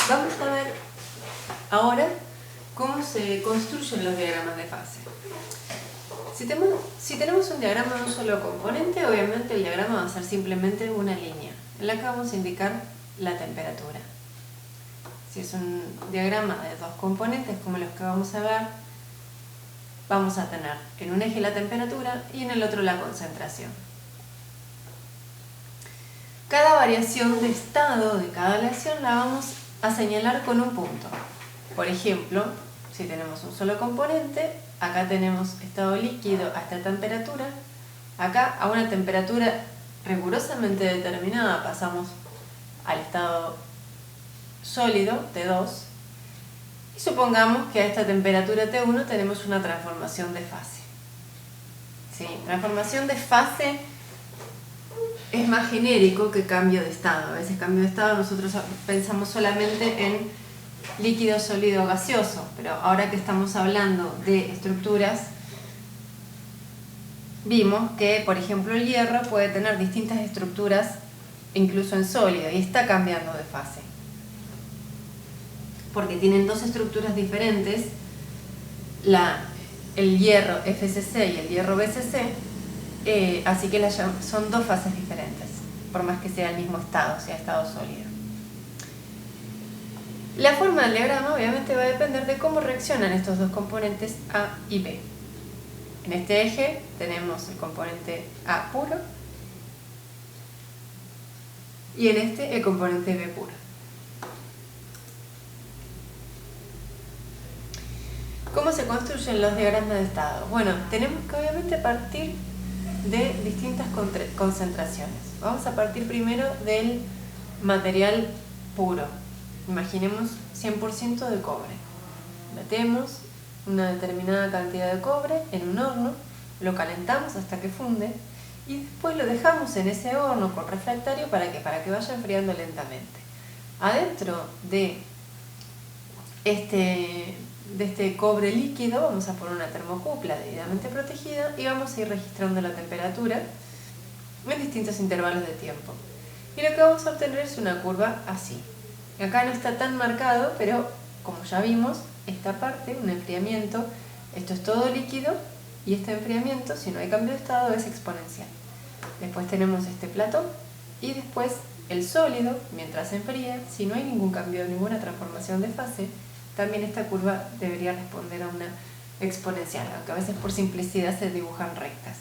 Vamos a ver ahora cómo se construyen los diagramas de fase. Si tenemos un diagrama de un solo componente, obviamente el diagrama va a ser simplemente una línea en la que vamos a indicar la temperatura. Si es un diagrama de dos componentes como los que vamos a ver, vamos a tener en un eje la temperatura y en el otro la concentración. Cada variación de estado de cada aleación la vamos a señalar con un punto. Por ejemplo, si tenemos un solo componente, acá tenemos estado líquido a esta temperatura, acá a una temperatura rigurosamente determinada pasamos al estado sólido, T2, y supongamos que a esta temperatura T1 tenemos una transformación de fase. ¿Sí? Transformación de fase es más genérico que cambio de estado. A veces cambio de estado nosotros pensamos solamente en líquido, sólido, gaseoso, pero ahora que estamos hablando de estructuras, vimos que, por ejemplo, el hierro puede tener distintas estructuras incluso en sólido y está cambiando de fase. Porque tienen dos estructuras diferentes, el hierro FCC y el hierro BCC, así que son dos fases diferentes, por más que sea el mismo estado, sea estado sólido. La forma del diagrama obviamente va a depender de cómo reaccionan estos dos componentes A y B. En este eje tenemos el componente A puro y en este el componente B puro. ¿Cómo se construyen los diagramas de estado? Bueno, tenemos que obviamente partir de distintas concentraciones. Vamos a partir primero del material puro. Imaginemos 100% de cobre. Metemos una determinada cantidad de cobre en un horno, lo calentamos hasta que funde y después lo dejamos en ese horno con refractario para que vaya enfriando lentamente. Adentro de este cobre líquido vamos a poner una termocupla debidamente protegida y vamos a ir registrando la temperatura en distintos intervalos de tiempo. Y lo que vamos a obtener es una curva así. Acá no está tan marcado, pero como ya vimos, esta parte, un enfriamiento, esto es todo líquido y este enfriamiento, si no hay cambio de estado, es exponencial. Después tenemos este plató y después el sólido, mientras se enfría, si no hay ningún cambio, ninguna transformación de fase, también esta curva debería responder a una exponencial, aunque a veces por simplicidad se dibujan rectas.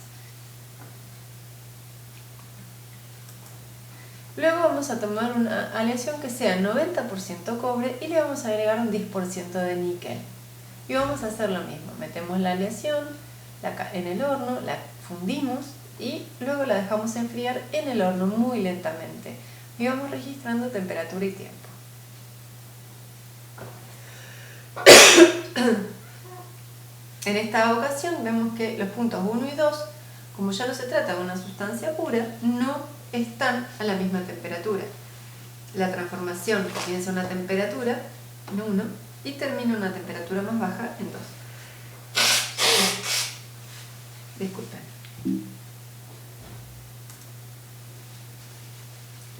Luego vamos a tomar una aleación que sea 90% cobre y le vamos a agregar un 10% de níquel. Y vamos a hacer lo mismo, metemos la aleación en el horno, la fundimos y luego la dejamos enfriar en el horno muy lentamente. Y vamos registrando temperatura y tiempo. En esta ocasión vemos que los puntos 1 y 2, como ya no se trata de una sustancia pura, no están a la misma temperatura. La transformación comienza a una temperatura en 1 y termina a una temperatura más baja en 2. Disculpen.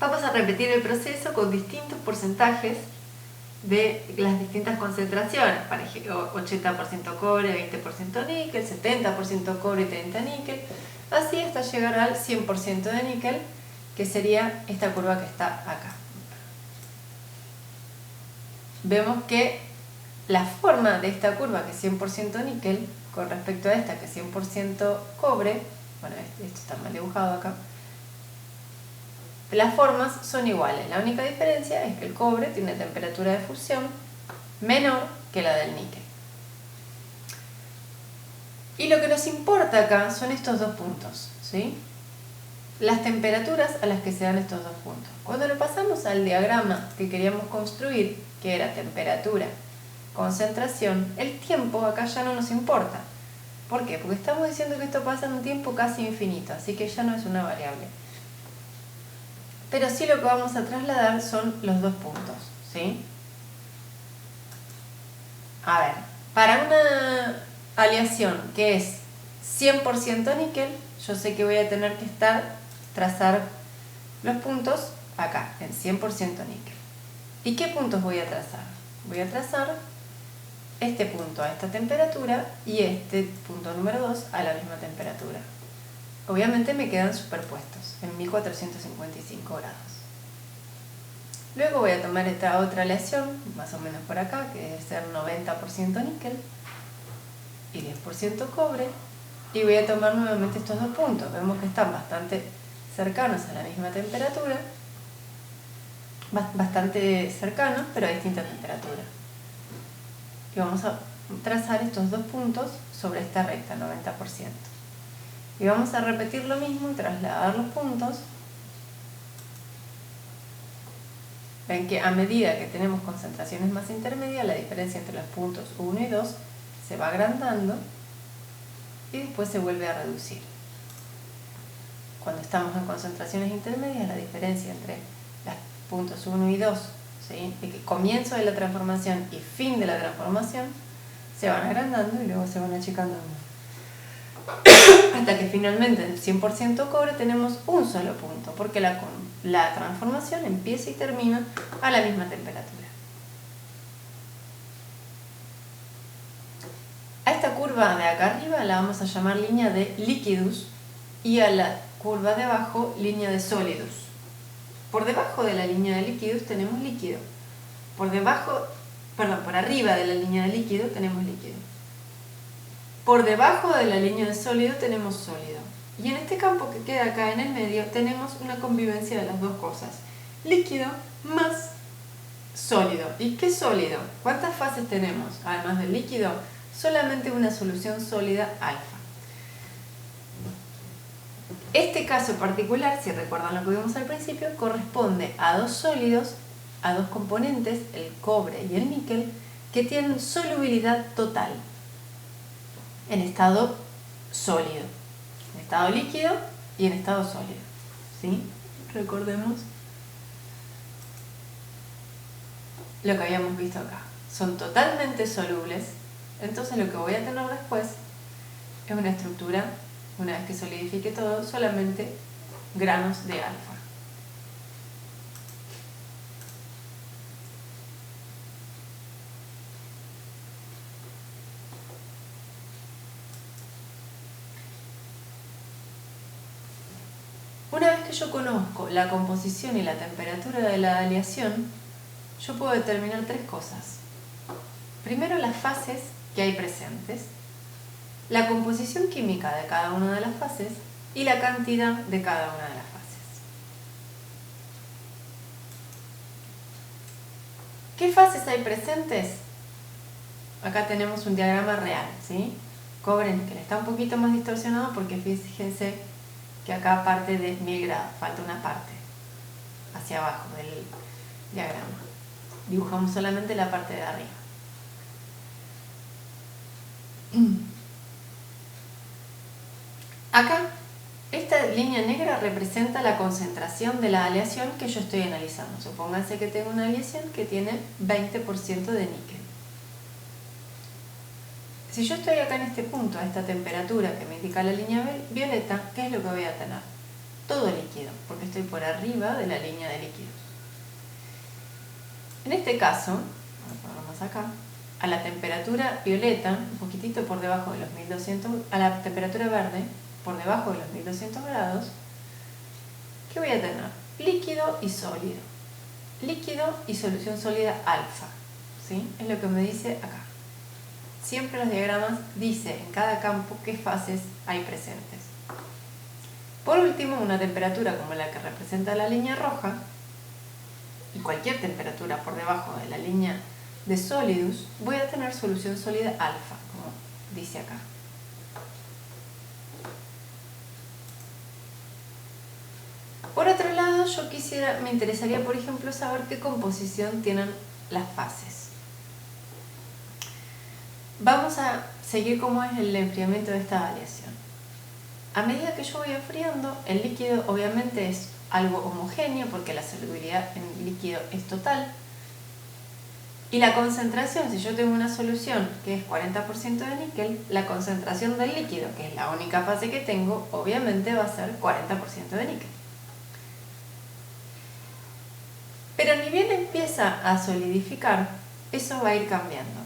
Vamos a repetir el proceso con distintos porcentajes de las distintas concentraciones, por ejemplo, 80% cobre, 20% níquel, 70% cobre y 30% níquel, así hasta llegar al 100% de níquel, que sería esta curva que está acá. Vemos que la forma de esta curva, que es 100% níquel, con respecto a esta, que es 100% cobre, bueno, esto está mal dibujado acá, las formas son iguales. La única diferencia es que el cobre tiene una temperatura de fusión menor que la del níquel. Y lo que nos importa acá son estos dos puntos, ¿sí? Las temperaturas a las que se dan estos dos puntos. Cuando lo pasamos al diagrama que queríamos construir, que era temperatura, concentración, el tiempo acá ya no nos importa. ¿Por qué? Porque estamos diciendo que esto pasa en un tiempo casi infinito, así que ya no es una variable. Pero sí lo que vamos a trasladar son los dos puntos, ¿sí? A ver, para una aleación que es 100% níquel, yo sé que voy a tener que trazar los puntos acá, en 100% níquel. ¿Y qué puntos voy a trazar? Voy a trazar este punto a esta temperatura y este punto número 2 a la misma temperatura. Obviamente me quedan superpuestos en 1455 grados. Luego voy a tomar esta otra aleación, más o menos por acá, que debe ser 90% níquel y 10% cobre, y voy a tomar nuevamente estos dos puntos. Vemos que están bastante cercanos a la misma temperatura, bastante cercanos, pero a distinta temperatura. Y vamos a trazar estos dos puntos sobre esta recta, 90%. Y vamos a repetir lo mismo y trasladar los puntos. Ven que a medida que tenemos concentraciones más intermedias, la diferencia entre los puntos 1 y 2 se va agrandando y después se vuelve a reducir. Cuando estamos en concentraciones intermedias, la diferencia entre los puntos 1 y 2, ¿sí?, el comienzo de la transformación y fin de la transformación, se van agrandando y luego se van achicando hasta que finalmente en 100% cobre tenemos un solo punto, porque la transformación empieza y termina a la misma temperatura. A esta curva de acá arriba la vamos a llamar línea de líquidos y a la curva de abajo línea de sólidos. Por debajo de la línea de líquidos tenemos líquido. Por arriba de la línea de líquido tenemos líquido. Por debajo de la línea de sólido tenemos sólido. Y en este campo que queda acá en el medio tenemos una convivencia de las dos cosas. Líquido más sólido. ¿Y qué sólido? ¿Cuántas fases tenemos? Además del líquido, solamente una solución sólida alfa. Este caso particular, si recuerdan lo que vimos al principio, corresponde a dos sólidos, a dos componentes, el cobre y el níquel, que tienen solubilidad total en estado sólido, en estado líquido y en estado sólido. ¿Sí? Recordemos lo que habíamos visto acá. Son totalmente solubles, entonces lo que voy a tener después es una estructura, una vez que solidifique todo, solamente granos de alfa. Una vez que yo conozco la composición y la temperatura de la aleación, yo puedo determinar tres cosas. Primero, las fases que hay presentes, la composición química de cada una de las fases y la cantidad de cada una de las fases. ¿Qué fases hay presentes? Acá tenemos un diagrama real, ¿sí? Cobre níquel. Está un poquito más distorsionado porque fíjense que acá parte de 1000 grados, falta una parte hacia abajo del diagrama. Dibujamos solamente la parte de arriba. Acá, esta línea negra representa la concentración de la aleación que yo estoy analizando. Supónganse que tengo una aleación que tiene 20% de níquel. Si yo estoy acá en este punto, a esta temperatura que me indica la línea violeta, ¿qué es lo que voy a tener? Todo líquido, porque estoy por arriba de la línea de líquidos. En este caso, vamos a ponerlo más acá, a la temperatura violeta, un poquitito por debajo de los 1200, a la temperatura verde, por debajo de los 1200 grados, ¿qué voy a tener? Líquido y sólido. Líquido y solución sólida alfa, ¿sí? Es lo que me dice acá. Siempre los diagramas dice en cada campo qué fases hay presentes. Por último, una temperatura como la que representa la línea roja, y cualquier temperatura por debajo de la línea de sólidos, voy a tener solución sólida alfa, como dice acá. Por otro lado, me interesaría, por ejemplo, saber qué composición tienen las fases. Vamos a seguir cómo es el enfriamiento de esta aleación. A medida que yo voy enfriando, el líquido obviamente es algo homogéneo porque la solubilidad en líquido es total. Y la concentración, si yo tengo una solución que es 40% de níquel, la concentración del líquido, que es la única fase que tengo, obviamente va a ser 40% de níquel. Pero ni bien empieza empieza a solidificar, eso va a ir cambiando.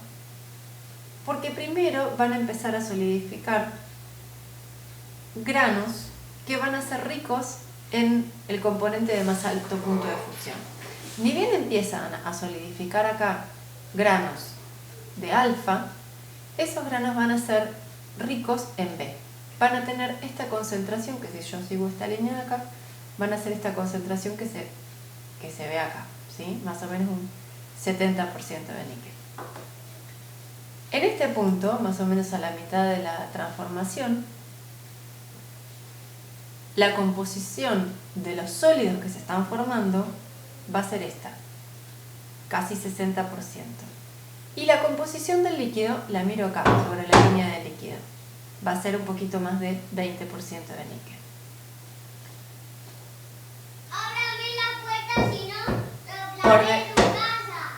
Porque primero van a empezar a solidificar granos que van a ser ricos en el componente de más alto punto de fusión. Ni bien empiezan a solidificar acá granos de alfa, esos granos van a ser ricos en B. Van a tener esta concentración, que si yo sigo esta línea de acá, van a ser esta concentración que se ve acá, ¿sí? Más o menos un 70% de níquel. En este punto, más o menos a la mitad de la transformación, la composición de los sólidos que se están formando va a ser esta, casi 60%. Y la composición del líquido la miro acá, sobre la línea del líquido. Va a ser un poquito más de 20% de níquel. Ábrame la puerta, si no, te hablaré de tu casa.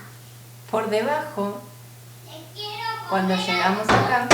Por debajo, Te quiero cuando comer llegamos algo. acá,